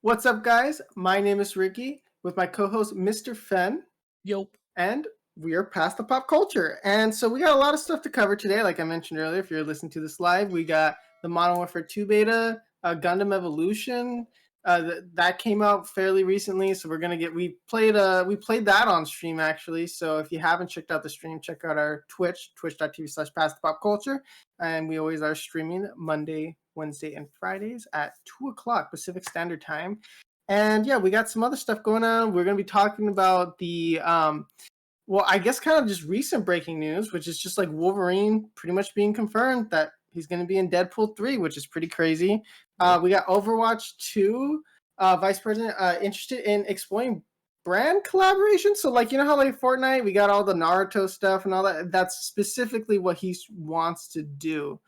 What's up, guys? My name is Ricky with my co-host Mr. Fen, Yo. and we are past the pop culture. And so we got a lot of stuff to cover today. Like I mentioned earlier, if you're listening to this live, we got the Modern Warfare 2 beta, Gundam Evolution. That came out fairly recently, so we played that on stream actually. So if you haven't checked out the stream, check out our twitch.tv/past the pop culture, and we always are streaming Monday, Wednesday, and Fridays at 2 o'clock Pacific Standard Time. And yeah, we got some other stuff going on. We're going to be talking about well, I guess kind of just recent breaking news, which is just like Wolverine pretty much being confirmed that he's going to be in Deadpool 3, which is pretty crazy. Yep. We got Overwatch 2, Vice President interested in exploring brand collaboration. So, like, you know how, like, Fortnite, we got all the Naruto stuff and all that? That's specifically what he wants to do.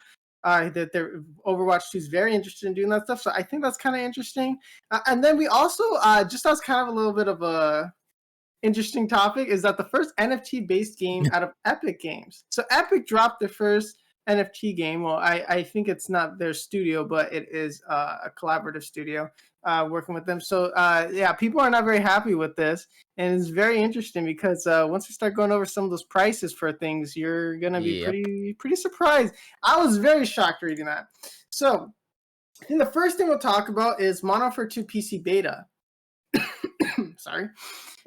Overwatch 2 is very interested in doing that stuff. So, I think that's kind of interesting. And then we also, just as kind of a little bit of a interesting topic, is that the first NFT based game out of Epic Games. So Epic dropped their first NFT game. Well, I think it's not their studio, but it is a collaborative studio working with them. So yeah, people are not very happy with this, and it's very interesting because once we start going over some of those prices for things, you're gonna be Yep. pretty surprised. I was very shocked reading that. So I think the first thing we'll talk about is Modern Warfare 2 PC beta. Sorry.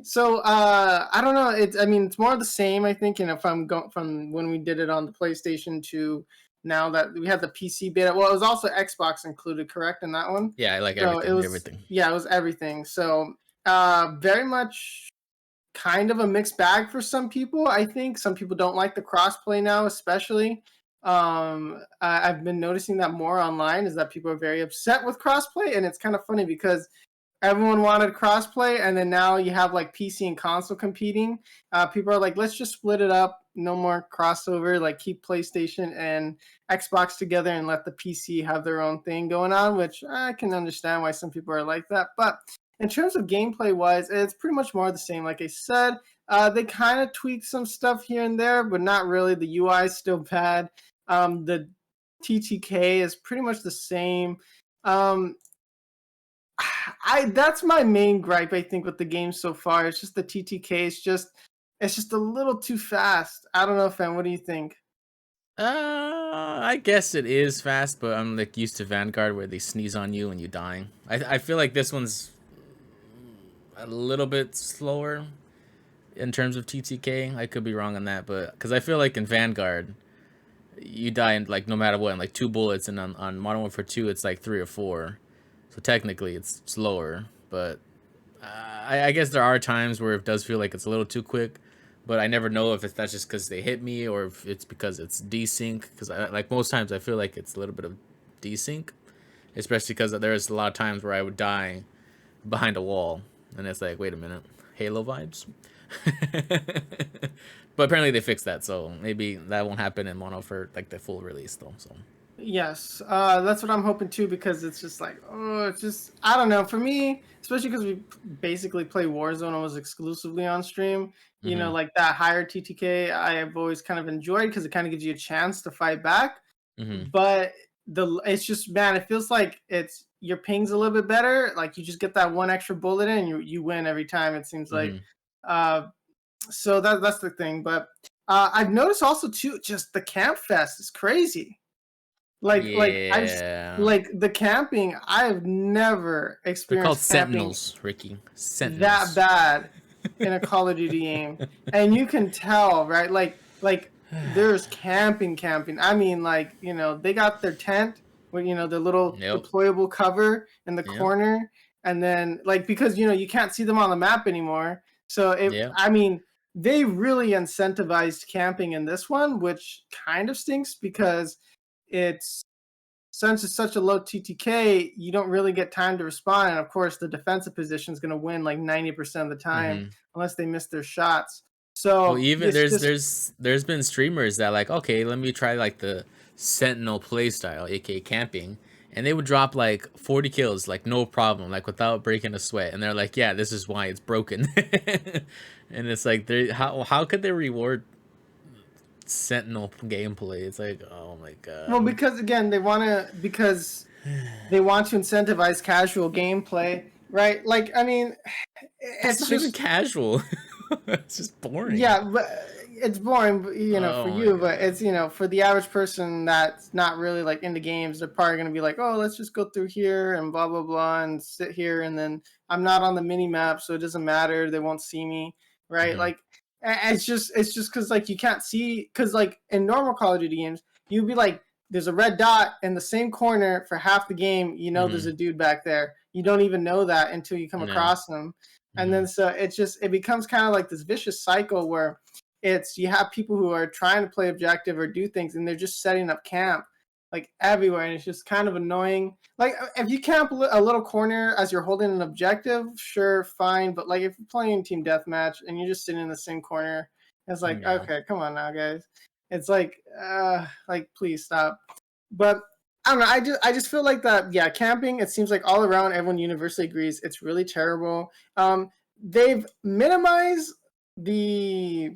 So I don't know. It's more of the same. I think, and if I'm going from when we did it on the PlayStation to now that we had the PC beta. Well, it was also Xbox included, correct, in that one. Yeah, I like So it everything. was, Everything. yeah, it was everything. So very much kind of a mixed bag for some people. I think some people don't like the crossplay now, especially. I've been noticing that more online is that people are very upset with crossplay, and it's kind of funny because everyone wanted crossplay, and then now you have like PC and console competing. People are like, let's just split it up, no more crossover, like keep PlayStation and Xbox together and let the PC have their own thing going on, which I can understand why some people are like that. But in terms of gameplay wise, it's pretty much more the same. Like I said, they kind of tweaked some stuff here and there, but not really. The UI is still bad. The TTK is pretty much the same. That's my main gripe, I think, with the game so far. It's just the TTK. It's just a little too fast. I don't know, fam. What do you think? I guess it is fast, but I'm like used to Vanguard where they sneeze on you and you dying. I feel like this one's a little bit slower in terms of TTK. I could be wrong on that, but because I feel like in Vanguard you die in like no matter what, in like 2 bullets, and on Modern Warfare 2 it's like 3 or 4. So technically it's slower, but I guess there are times where it does feel like it's a little too quick, but I never know if that's just because they hit me or if it's because it's desync. Because like most times I feel like it's a little bit of desync, especially because there's a lot of times where I would die behind a wall, and it's like, wait a minute, Halo vibes. But apparently they fixed that, so maybe that won't happen in Mono for like the full release though. So Yes, that's what I'm hoping too, because it's just like, oh, it's just, I don't know. For me, especially because we basically play Warzone almost exclusively on stream, hmm like that higher TTK, I have always kind of enjoyed because it kind of gives you a chance to fight back. hmm But it's just, man, it feels like your ping's a little bit better. Like you just get that one extra bullet in, and you win every time. It seems like. hmm Uh, so that's the thing. But I've noticed also too, just the camp fest is crazy. Like yeah, like the camping, I've never they're called experienced camping Sentinels, Ricky. that Sentinels. bad in a Call of Duty game. And you can tell, right? Like there's camping. I mean, like, they got their tent with, their little Yep. deployable cover in the Yep. corner. And then like, because, you can't see them on the map anymore. So Yep. I mean, they really incentivized camping in this one, which kind of stinks because it's since it's such a low TTK, you don't really get time to respond. And of course, the defensive position is going to win like 90% of the time, hmm unless they miss their shots. Well, So even it's there's just, there's there's been streamers that like, okay, let me try like the Sentinel playstyle, aka camping, and they would drop like 40 kills, like no problem, like without breaking a sweat, and they're like, yeah, this is why it's broken. And it's like, they how could they reward Sentinel gameplay? It's like, oh my well, god. because again, because they want to incentivize casual gameplay. right? Like, I mean, That's it's not even just casual. It's just boring. yeah, but it's boring, for Oh my you, but it's god. for the average person that's not really like into games, they're probably gonna be like, oh, let's just go through here and blah blah blah and sit here, and then I'm not on the mini map, so it doesn't matter. They won't see me, right? Hmm. Like, it's just because like you can't see, because like in normal Call of Duty games, you'd be like, there's a red dot in the same corner for half the game. There's Hmm. a dude back there. You don't even know that until you come Yeah. across them. And Hmm. then so it becomes kind of like this vicious cycle where you have people who are trying to play objective or do things, and they're just setting up camp like everywhere, and it's just kind of annoying. Like, if you camp a little corner as you're holding an objective, sure, fine. But like if you're playing team deathmatch and you're just sitting in the same corner, it's like, Yeah. okay, come on now, guys. It's like please stop. But I don't know. I just feel like that. Yeah, camping. It seems like all around, everyone universally agrees it's really terrible. They've minimized the,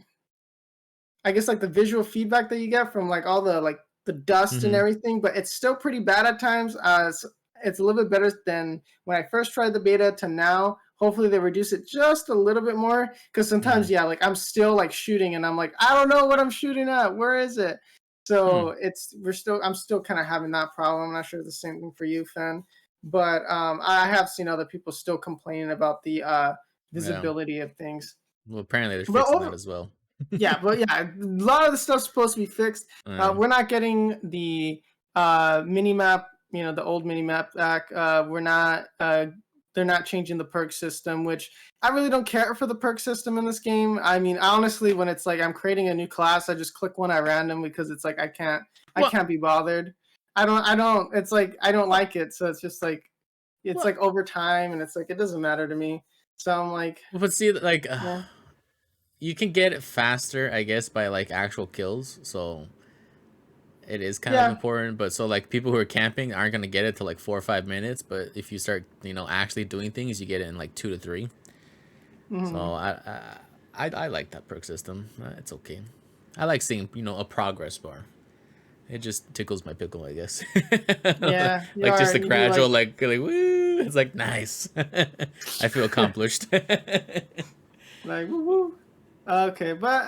I guess, like the visual feedback that you get from like all the dust and Hmm. everything, but it's still pretty bad at times. It's a little bit better than when I first tried the beta to now. Hopefully they reduce it just a little bit more, because Hmm. sometimes, yeah, like I'm still like shooting and I'm like, I don't know what I'm shooting at. Where is it? Hmm. So I'm still kind of having that problem. I'm not sure the same thing for you, Fen, but I have seen other people still complaining about the Yeah. visibility of things. Well, apparently they're But fixing that as well. a lot of the stuff's supposed to be fixed. Yeah. We're not getting the mini map, the old mini map back. We're not. They're not changing the perk system, which I really don't care for the perk system in this game. I mean, honestly, when it's like I'm creating a new class, I just click one at random because it's like I What? can't be bothered. I don't. It's like I don't What? like it, so it's just like it's What? like over time, and it's like it doesn't matter to me. So I'm like, But see, like, yeah, you can get it faster, I guess, by like actual kills. So it is kind of yeah. important. But so like people who are camping aren't gonna get it to like 4 or 5 minutes. But if you start, actually doing things, you get it in like 2 to 3. Mhm. So I like that perk system. It's okay. I like seeing a progress bar. It just tickles my pickle, I guess. Yeah, you Like just are. the You do gradual, like like woo. It's like nice. I feel accomplished. like woo woo. Okay, but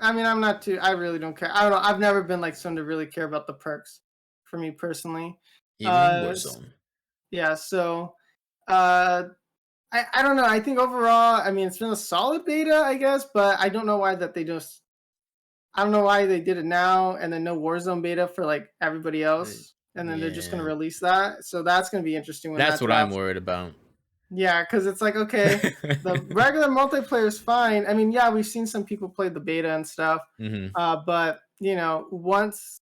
I mean, I'm not too. I really don't care. I don't know. I've never been like someone to really care about the perks, for me personally. Even in Uh, Warzone. yeah. So, uh, I don't know. I think overall, I mean, it's been a solid beta, I guess, but I don't know why that they just. I don't know why they did it now and then no Warzone beta for like everybody else, and then they're just gonna Yeah. release that. So that's gonna be interesting when That's that what I'm drops. worried about. Yeah, because it's like, okay, the regular multiplayer is fine. I mean, yeah, we've seen some people play the beta and stuff, Hmm. but once,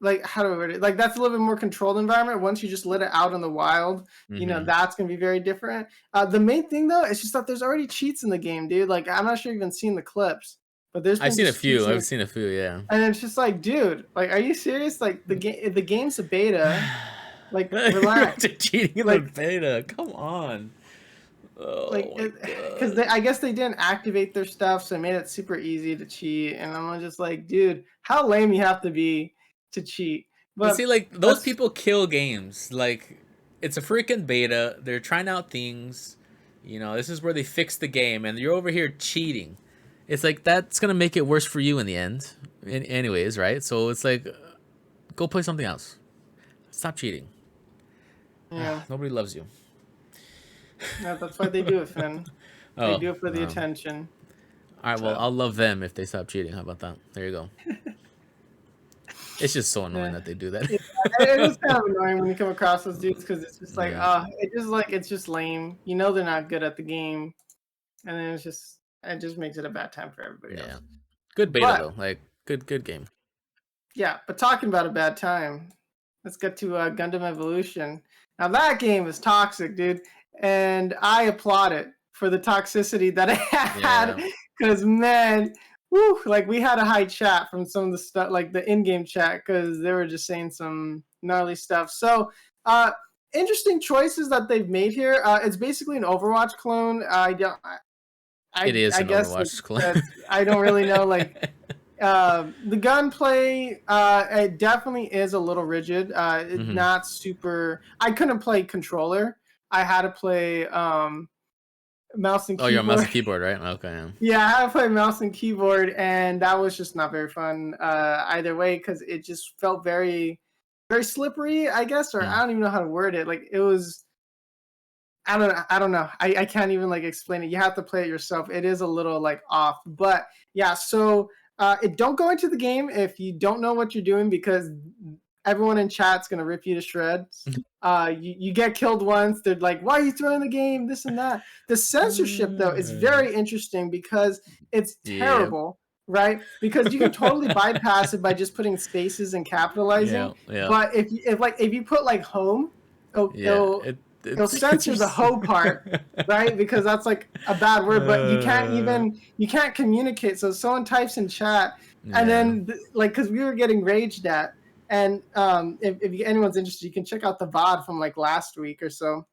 like, how do I word it? Like, that's a little bit more controlled environment. Once you just let it out in the wild, Hmm. that's gonna be very different. The main thing though is just that there's already cheats in the game, dude. Like, I'm not sure you've even seen the clips, but there's I've been seen a just cheats few. in I've the, seen a few, yeah. and it's just like, dude, like, are you serious? Like, the game's a beta. Like, relax. Imagine cheating in the Like, beta. Come on. Oh my because god. I guess they didn't activate their stuff, so it made it super easy to cheat. And I'm just like, dude, how lame you have to be to cheat. But But see, like those that's people kill games. Like it's a freaking beta. They're trying out things. This is where they fix the game, and you're over here cheating. It's like that's gonna make it worse for you in the end. Anyways, right? So it's like, go play something else. Stop cheating. yeah, Nobody loves you. that's why they do it, Finn. They Oh, do it for the attention. all right. Well, So I'll love them if they stop cheating. How about that? There you go. It's just so annoying yeah. that they do that. Yeah, it is kind of annoying when you come across those dudes because it's just like, Yeah, it's just lame. They're not good at the game, and then it just makes it a bad time for everybody yeah. else. Good beta But though. Like good game. yeah, but talking about a bad time, let's get to Gundam Evolution. Now that game is toxic, dude, and I applaud it for the toxicity that it had. Yeah. Because man, woo, like we had a high chat from some of the stuff, like the in-game chat, because they were just saying some gnarly stuff. So, interesting choices that they've made here. It's basically an Overwatch clone. I don't, It is I an guess like Overwatch clone. I don't really know like the gunplay, it definitely is a little rigid. It's Hmm. not super. I couldn't play controller. I had to play mouse and Oh, you're a mouse keyboard. and keyboard, right? Okay. Yeah, I had to play mouse and keyboard, and that was just not very fun either way because it just felt very, very slippery, I guess, or I don't even know how to word it. Like it was, I don't know. I can't even like explain it. You have to play it yourself. It is a little like off, but yeah. So don't go into the game if you don't know what you're doing because everyone in chat's gonna rip you to shreds. You get killed once. They're like, "Why are you throwing the game?" This and that. The censorship though is very interesting because it's terrible, right? Because you can totally bypass it by just putting spaces and capitalizing. Yeah. But if you put like home, it'll censor the "ho" part, right? Because that's like a bad word. But you can't communicate. So someone types in chat, and then like because we were getting raged at. And if anyone's interested, you can check out the VOD from like last week or so.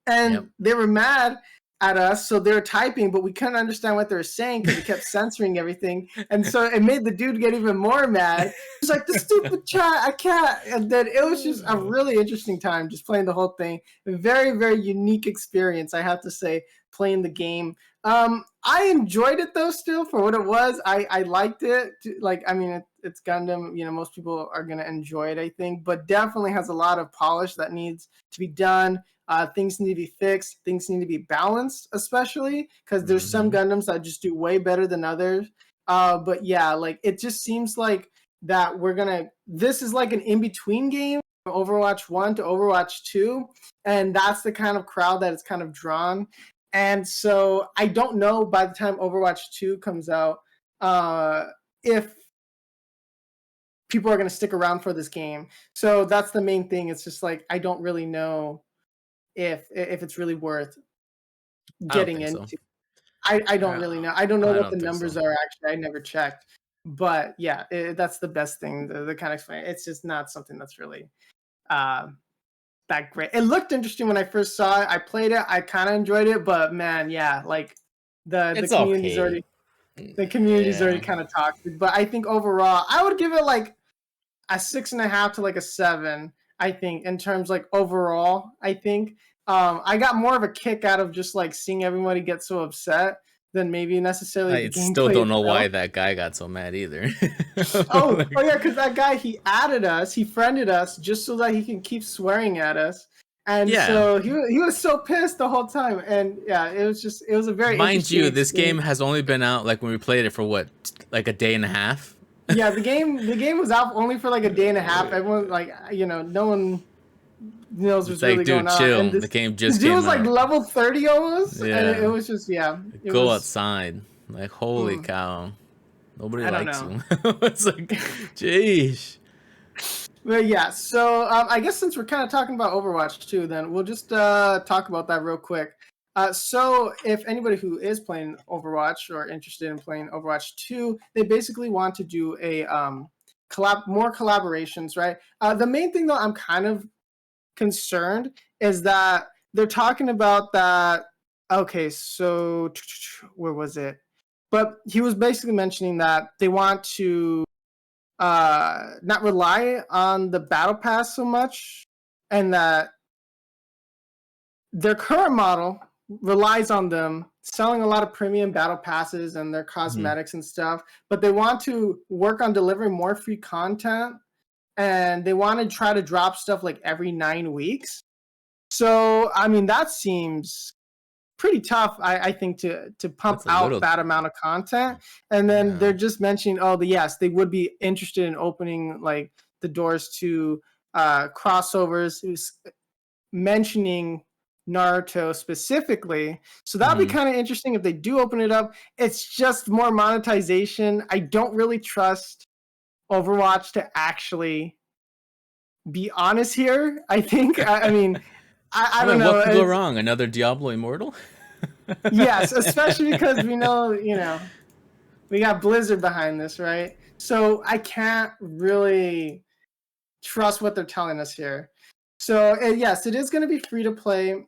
And they were mad at us, so they were typing, but we couldn't understand what they were saying because it kept censoring everything. And so it made the dude get even more mad. He's like, "The stupid chat, I can't." And then it was just a really interesting time just playing the whole thing. A very, very unique experience, I have to say, playing the game. I enjoyed it though, still for what it was. I liked it. Like, I mean, it's Gundam. You know, most people are gonna enjoy it, I think, but definitely has a lot of polish that needs to be done. Things need to be fixed. Things need to be balanced, especially because there's some Gundams that just do way better than others. But yeah, like it just seems like that this is like an in-between game from Overwatch 1 to Overwatch 2, and that's the kind of crowd that it's kind of drawn. And so I don't know by the time Overwatch 2 comes out if people are going to stick around for this game. So that's the main thing. It's just like I don't really know if it's really worth getting into. So. I don't really know. I don't know what the numbers are actually. I never checked. But yeah, that's the best thing. The kind of explain. It's just not something that's really that great. It looked interesting when I first saw it. I played it. I kind of enjoyed it, but man, yeah, like the community's already kind of toxic. But I think overall, I would give it like a 6.5 to like a 7. I think in terms like overall, I think I got more of a kick out of just like seeing everybody get so upset than maybe necessarily. I still don't know why that guy got so mad either. oh yeah, because that guy, he added us, he friended us just so that he can keep swearing at us, and so he was so pissed the whole time. And yeah, it was a very mind you, this game has only been out like when we played it for what, like a day and a half. Yeah, the game was out only for like a day and a half. Everyone like no one knows what's really going on. Chill. And the game just came out. It was like level 30 almost. Yeah. And it was just go outside. Like holy cow. Nobody likes you. It's like, jeez. But yeah, so I guess since we're kind of talking about Overwatch 2, then we'll just talk about that real quick. So if anybody who is playing Overwatch or interested in playing Overwatch 2, they basically want to do a more collaborations, right? The main thing though, I'm kind of concerned is that they're talking about that. Okay, so where was it? But he was basically mentioning that they want to not rely on the battle pass so much, and that their current model relies on them selling a lot of premium battle passes and their cosmetics and stuff, but they want to work on delivering more free content, and they want to try to drop stuff like every 9 weeks. So I mean, that seems pretty tough, I think, to pump out that amount of content. And then they're just mentioning, yes, they would be interested in opening like the doors to crossovers, who's mentioning Naruto specifically. So that'd be kind of interesting if they do open it up. It's just more monetization. I don't really trust Overwatch to actually be honest here. I think I mean I don't know what could go wrong. Another Diablo Immortal? Yes, especially because we know we got Blizzard behind this, right? So I can't really trust what they're telling us here. So yes, it is going to be free to play,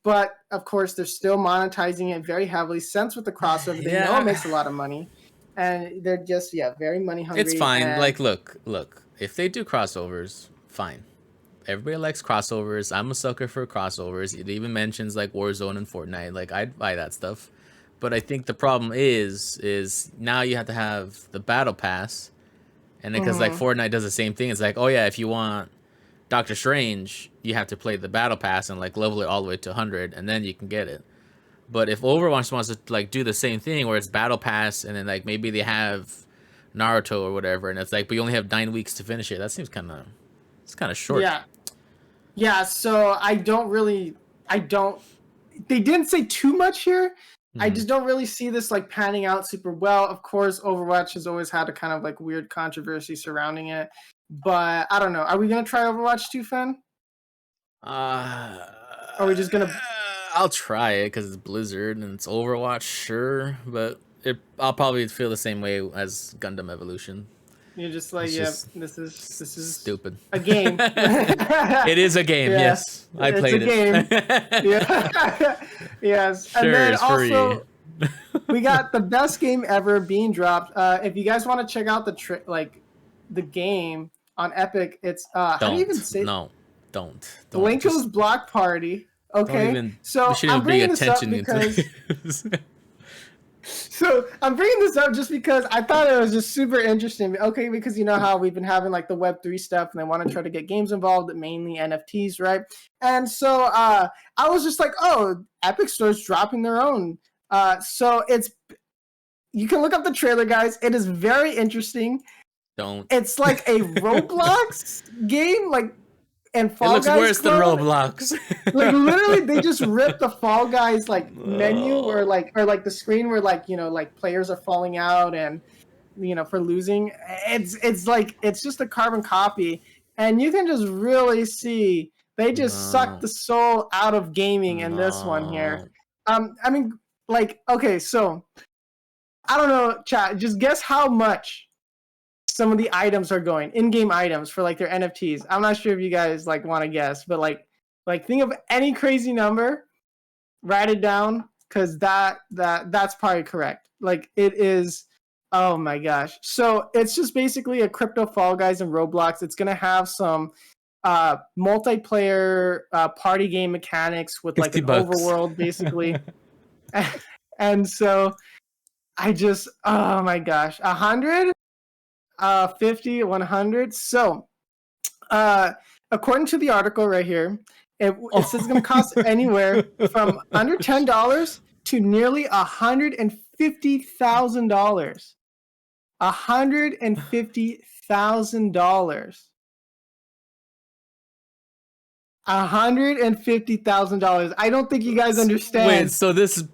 but of course they're still monetizing it very heavily. Since with the crossover, they know it makes a lot of money, and they're just very money hungry. It's fine. Like look, if they do crossovers, fine. everybody likes crossovers. I'm a sucker for crossovers. It even mentions like Warzone and Fortnite. Like I'd buy that stuff. But I think the problem is now you have to have the battle pass, and because like Mm-hmm. Fortnite does the same thing. It's like, oh yeah, if you want Doctor Strange, you have to play the battle pass and like level it all the way to 100, and then you can get it. But if Overwatch wants to like do the same thing, where it's battle pass, and then like maybe they have Naruto or whatever, and it's like, but you only have 9 weeks to finish it. That seems it's kind of short. Yeah. Yeah. So I don't. They didn't say too much here. I Mhm. just don't really see this like panning out super well. Of course, Overwatch has always had a kind of like weird controversy surrounding it, but I don't know. Are we gonna try Overwatch 2, Fen? Uh, Or are we just gonna? I'll try it because it's Blizzard and it's Overwatch, sure, but I'll probably feel the same way as Gundam Evolution. You're just like, It's yeah, just this is stupid. a game. It is a game, Yeah, yes. I it's a played game. it. Yeah. Yes. And Sure, then it's free. also we got the best game ever being dropped. If you guys want to check out the game on Epic, it's how do you even Don't. say No. Don't. Blinko's Just Block Party? don't Okay, even. We so shouldn't I'm even bring bringing this up attention because into this. so I'm bringing this up just because I thought it was just super interesting. Okay, because you know how we've been having like the Web3 stuff, and they want to try to get games involved, mainly NFTs, right? And so I was just like, oh, Epic Store's dropping their own. So you can look up the trailer, guys. It is very interesting. Don't. It's like a Roblox game, like and It Fall looks Guys worse than clone. Roblox. Like literally they just ripped the Fall Guys like menu or No. like the screen where like like players are falling out and for losing. It's like it's just a carbon copy, and you can just really see they just suck No. the soul out of gaming in this one here. No. I mean, like, okay, so I don't know, chat, just guess how much some of the items are going, in-game items for like their NFTs. I'm not sure if you guys like want to guess, but like think of any crazy number, write it down, because that's probably correct. Like it is. Oh my gosh. So it's just basically a crypto Fall Guys and Roblox. It's gonna have some multiplayer party game mechanics with like an $50. overworld basically. And so oh my gosh, 100, 50, 100. So according to the article right here, it says it's going to cost anywhere from under $10 to nearly $150,000. $150,000. $150,000. I don't think you guys Wait, understand. so this is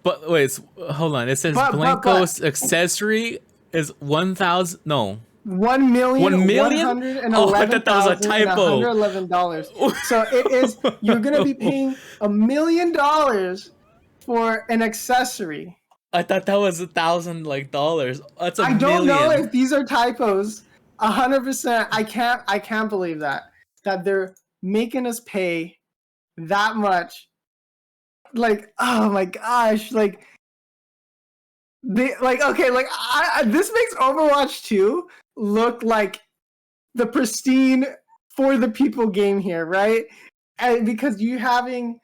hold on. It says But Blanco's accessory is 1,000. No, 1,000,000. 1,111,111 Oh, I thought that was a typo. $111. So it is. You're gonna be paying $1,000,000 for an accessory. I thought that was 1,000 like dollars. That's I a don't know million. if these are typos. 100%. I can't believe that they're making us pay that much. Like, oh my gosh, like okay, like this makes Overwatch 2 look like the pristine for the people game here, right? And because you having,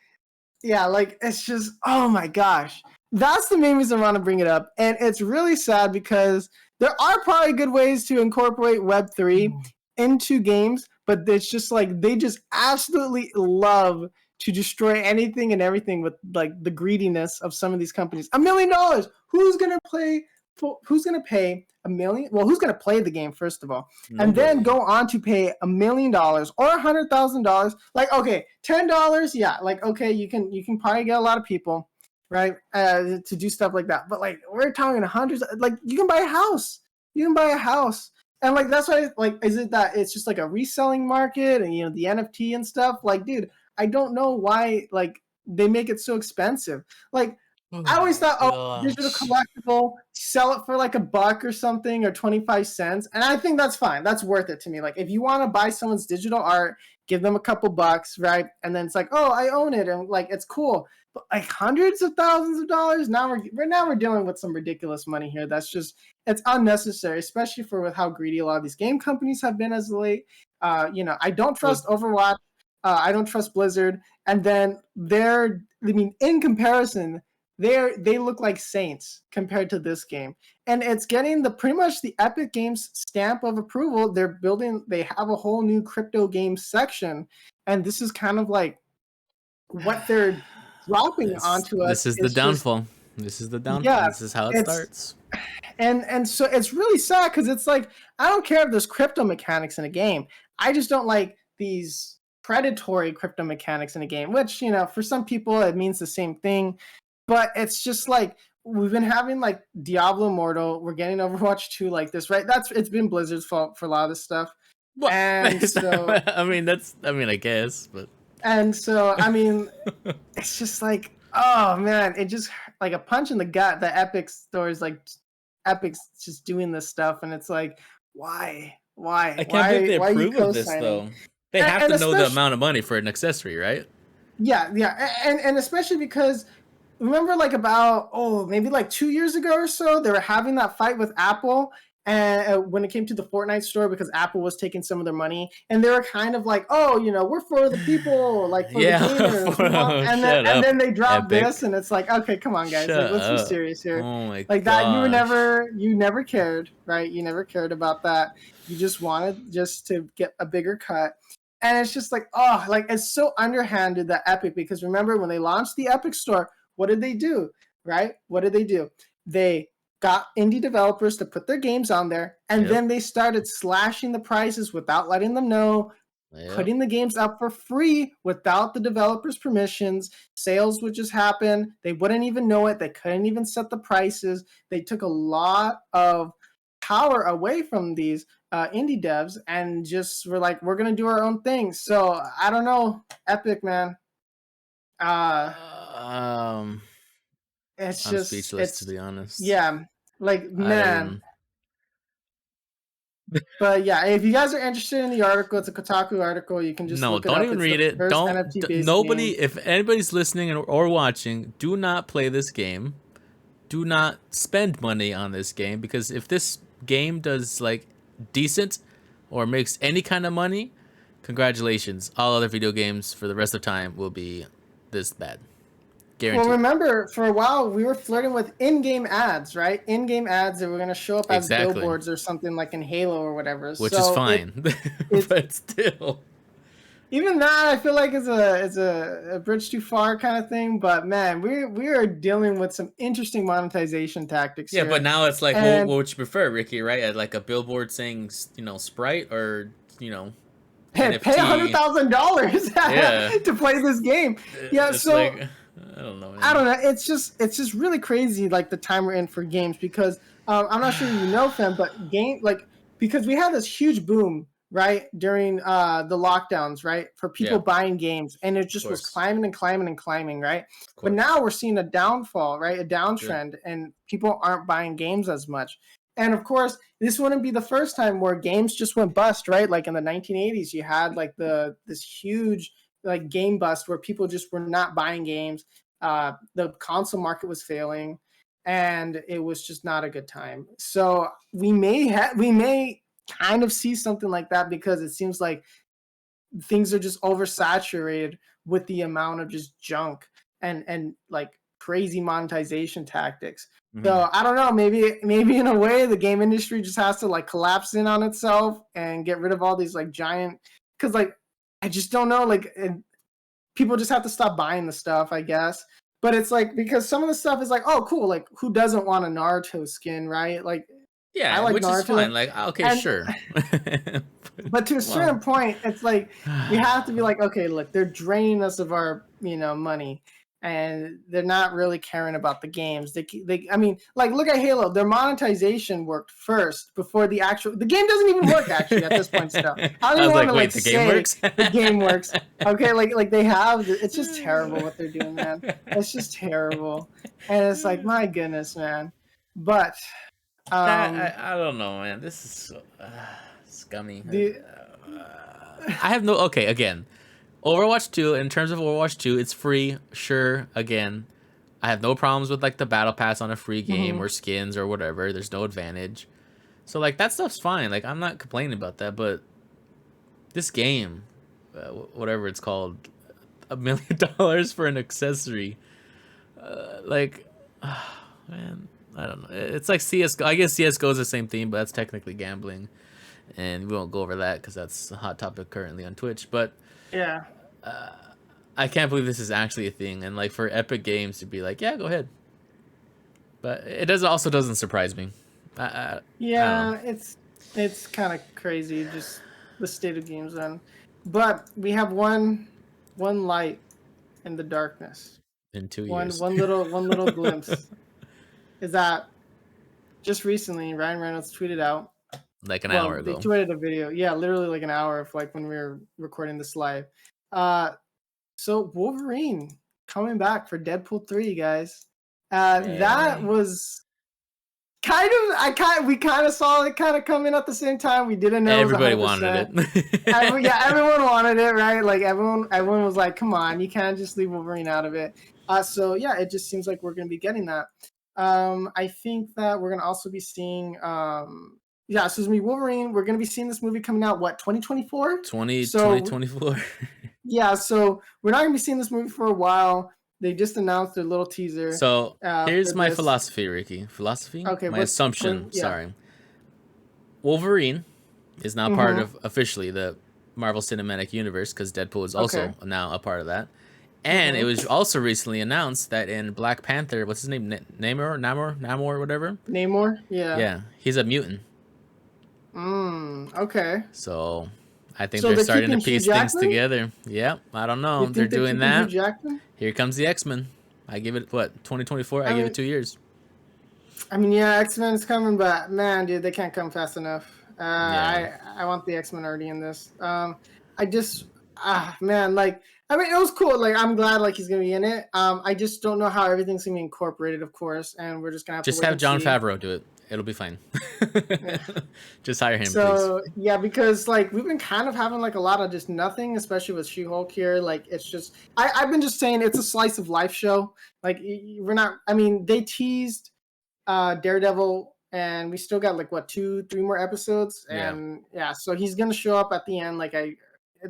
yeah, like it's just, oh my gosh, that's the main reason I want to bring it up, and it's really sad because there are probably good ways to incorporate Web3 into games, but it's just like they just absolutely love to destroy anything and everything with like the greediness of some of these companies. $1,000,000. Who's gonna play? Who's gonna pay $1,000,000? Well, who's gonna play the game first of all, and then Nobody. go on to pay $1,000,000 or $100,000? Like, okay, $10, yeah, like okay, you can probably get a lot of people, right, to do stuff like that. But like we're talking hundreds. Like you can buy a house. You can buy a house. And like that's why, like, is it that it's just like a reselling market and the NFT and stuff? Like, dude, I don't know why like they make it so expensive. Like Oh I always my thought, oh, digital gosh. collectible, sell it for like $1 or something, or 25 cents. And I think that's fine. That's worth it to me. Like if you want to buy someone's digital art, give them a couple bucks, right? And then it's like, oh, I own it, and like it's cool. But like hundreds of thousands of dollars, now we're dealing with some ridiculous money here. That's just, it's unnecessary, especially for with how greedy a lot of these game companies have been as of late. I don't Well, trust Overwatch. I don't trust Blizzard. And then in comparison, they look like saints compared to this game. And it's getting pretty much the Epic Games stamp of approval. They have a whole new crypto game section. And this is kind of like what they're dropping onto us. This is the downfall. This is the downfall. Yeah, this is how it starts. And so it's really sad because it's like, I don't care if there's crypto mechanics in a game. I just don't like these predatory crypto mechanics in a game, which, for some people it means the same thing. But it's just like, we've been having like Diablo Immortal, we're getting Overwatch 2 like this, right? It's been Blizzard's fault for a lot of this stuff. What? And so I guess, but and so it's just like, oh man, it just like a punch in the gut. The Epic store is like, Epic's just doing this stuff, and it's like, why? I can't believe they approve of this though. They have to know the amount of money for an accessory, right? Yeah, and especially because remember, like about maybe like 2 years ago or so, they were having that fight with Apple, and when it came to the Fortnite store, because Apple was taking some of their money, and they were kind of like, we're for the people, like for the gamers, and then they dropped this, and it's like, okay, come on, guys, like, let's be serious here. Oh my like that, you never cared, right? You never cared about that. You just wanted just to get a bigger cut. And it's just like, it's so underhanded, that Epic, because remember when they launched the Epic Store, what did they do, right? What did they do? They got indie developers to put their games on there, and then they started slashing the prices without letting them know, putting the games up for free without the developers' permissions. Sales would just happen. They wouldn't even know it. They couldn't even set the prices. They took a lot of power away from these indie devs and just were like, we're going to do our own thing. So I don't know, Epic, man. It's I'm just speechless, to be honest. Yeah, like, man. But yeah, if you guys are interested in the article, it's a Kotaku article. You can just look it up. Don't even read it. If anybody's listening or watching, do not play this game. Do not spend money on this game, because if this game does like decent or makes any kind of money, congratulations. All other video games for the rest of time will be this bad. Guaranteed. Well, remember, for a while we were flirting with in-game ads, right? In-game ads that were going to show up as billboards or something, like in Halo or whatever. Which is fine, but still. Even that, I feel like is a bridge too far kind of thing. But man, we are dealing with some interesting monetization tactics here. Yeah, but now it's like, what would you prefer, Ricky? Right? Like a billboard saying, Sprite, or hey, pay $100,000 to play this game. Yeah, it's so like, I don't know. Man. I don't know. It's just really crazy, like the time we're in for games, because I'm not sure Fem, but because we had this huge boom, right, during the lockdowns, right, for people buying games, and it just was climbing and climbing and climbing, right? But now we're seeing a downfall, right, a downtrend, and people aren't buying games as much. And of course, this wouldn't be the first time where games just went bust, right? Like in the 1980s, you had like this huge like game bust where people just were not buying games. The console market was failing, and it was just not a good time. So we may kind of see something like that, because it seems like things are just oversaturated with the amount of just junk and like crazy monetization tactics. Mm-hmm. So I don't know, maybe in a way the game industry just has to like collapse in on itself and get rid of all these like giant, because like I just don't know, like people just have to stop buying the stuff, I guess. But it's like, because some of the stuff is like, oh cool, like who doesn't want a Naruto skin, right? Like, yeah, I like which Naruto. Is fine. Like, okay, sure. But to a certain point, it's like we have to be like, okay, look, they're draining us of our money, and they're not really caring about the games. I mean, like, look at Halo. Their monetization worked first before the game doesn't even work actually at this point. Still, I don't want to like the game works. The game works. Okay, like they have. It's just terrible what they're doing, man. It's just terrible, and it's like, my goodness, man. But I don't know, man. This is so scummy. I have no. Okay, again. Overwatch 2, in terms of Overwatch 2, it's free, sure, again. I have no problems with, like, the battle pass on a free game or skins or whatever. There's no advantage. So, like, that stuff's fine. Like, I'm not complaining about that, but this game, whatever it's called, $1 million for an accessory. Like, man, I don't know. It's like CS:GO. I guess CS:GO is the same thing, but that's technically gambling, and we won't go over that because that's a hot topic currently on Twitch. But Yeah. I can't believe this is actually a thing, and like for Epic Games to be like, yeah, go ahead. But it doesn't surprise me. I don't know. Yeah, it's kind of crazy, just the state of games then. But we have one light in the darkness. In 2 years, One little glimpse is that just recently Ryan Reynolds tweeted out. like an Well, hour they ago. tweeted a video. Yeah, literally like an hour of like when we were recording this live. Uh, so Wolverine coming back for Deadpool 3, guys. That Yay. was we kind of saw it kind of coming at the same time. We didn't know Everybody it was 100%. wanted it. Yeah, everyone wanted it, right? Like everyone was like, "Come on, you can't just leave Wolverine out of it." So yeah, it just seems like we're gonna be getting that. I think that we're gonna also be seeing, yeah, so it's gonna be Wolverine. We're gonna be seeing this movie coming out 2024. 2024. Yeah, so we're not gonna be seeing this movie for a while. They just announced a little teaser. So here's for my this. philosophy, Ricky. Philosophy? Okay, My assumption. yeah. Sorry. Wolverine is now part of officially the Marvel Cinematic Universe because Deadpool is also now a part of that. And it was also recently announced that in Black Panther, what's his name? Namor, whatever. Namor, yeah. Yeah, he's a mutant. Okay. So I think So they're they're starting to keeping Hugh piece things Jackman? together. Yep, I don't know. You think They're they're doing keeping Hugh that. Jackman? Here comes the X-Men. I give it, what, 2024? I give mean, it 2 years. I mean, yeah, X-Men is coming, but man, dude, they can't come fast enough. Yeah. I want the X-Men already in this. I just, man, like, I mean, it was cool. Like, I'm glad, like, he's gonna be in it. I just don't know how everything's gonna be incorporated, of course, and we're just gonna have Just to wait have and Jon see. Favreau do it. It'll be fine. Just hire him, please. So yeah, because like we've been kind of having like a lot of just nothing, especially with She-Hulk here. Like it's just I've been just saying it's a slice of life show. Like we're not. I mean, they teased Daredevil, and we still got like what 2-3 more episodes, and yeah, so he's gonna show up at the end. Like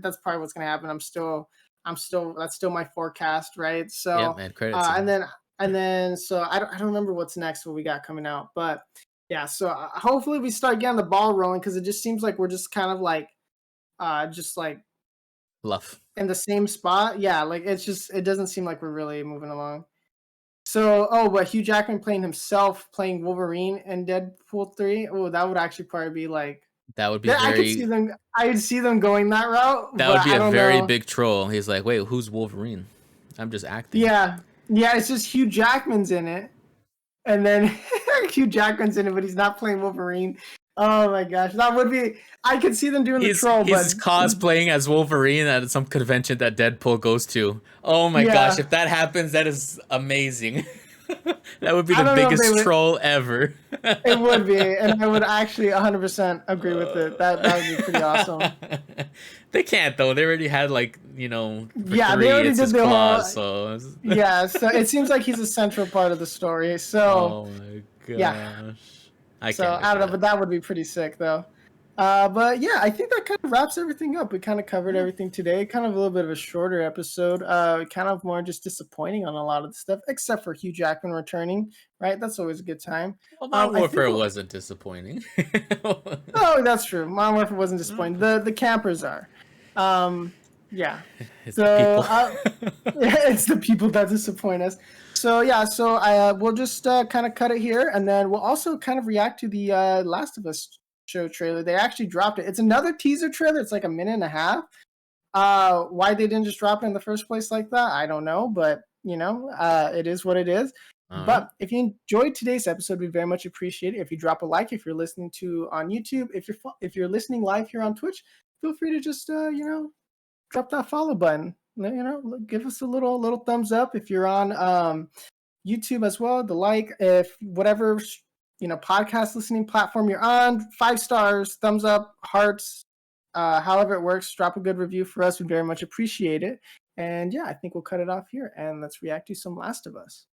that's probably what's gonna happen. I'm still that's still my forecast, right? So Yep, man, credits. and then so I don't remember what's next, what we got coming out, but. Yeah, so hopefully we start getting the ball rolling because it just seems like we're just kind of like, just like Bluff. in the same spot. Yeah, like it doesn't seem like we're really moving along. So, but Hugh Jackman playing himself, playing Wolverine in Deadpool 3. Oh, that would actually probably be like. That would be I could see them. I'd see them going that route. That but would be I a don't very know. big troll. He's like, wait, who's Wolverine? I'm just acting. Yeah, it's just Hugh Jackman's in it. And then Hugh Jackman's in it, but he's not playing Wolverine. Oh my gosh, that would be. I could see them doing the troll, but he's cosplaying as Wolverine at some convention that Deadpool goes to. Oh my gosh, if that happens, that is amazing. That would be the biggest troll ever. It would be, and I would actually 100% agree with it. That would be pretty awesome. They can't though. They already had like they already did the whole. So yeah, so it seems like he's a central part of the story. So oh my gosh. Yeah. I don't know, that. but that would be pretty sick though. But yeah, I think that kind of wraps everything up. We kind of covered everything today. Kind of a little bit of a shorter episode. Kind of more just disappointing on a lot of the stuff, except for Hugh Jackman returning. Right, that's always a good time. Well, Modern Warfare wasn't disappointing. Oh, that's true. Modern Warfare wasn't disappointing. The campers are. Yeah. It's the people. It's the people that disappoint us. So yeah, so we'll just kind of cut it here, and then we'll also kind of react to the Last of Us show trailer. They actually dropped it. It's another teaser trailer. It's like a minute and a half. Why they didn't just drop it in the first place like that, I don't know, but it is what it is. But if you enjoyed today's episode, we very much appreciate it. If you drop a like, if you're listening on YouTube, if you're listening live here on Twitch, feel free to just drop that follow button. Give us a little thumbs up. If you're on YouTube as well, the like. If whatever podcast listening platform you're on, 5 stars, thumbs up, hearts, however it works, drop a good review for us. We very much appreciate it. And yeah, I think we'll cut it off here and let's react to some Last of Us.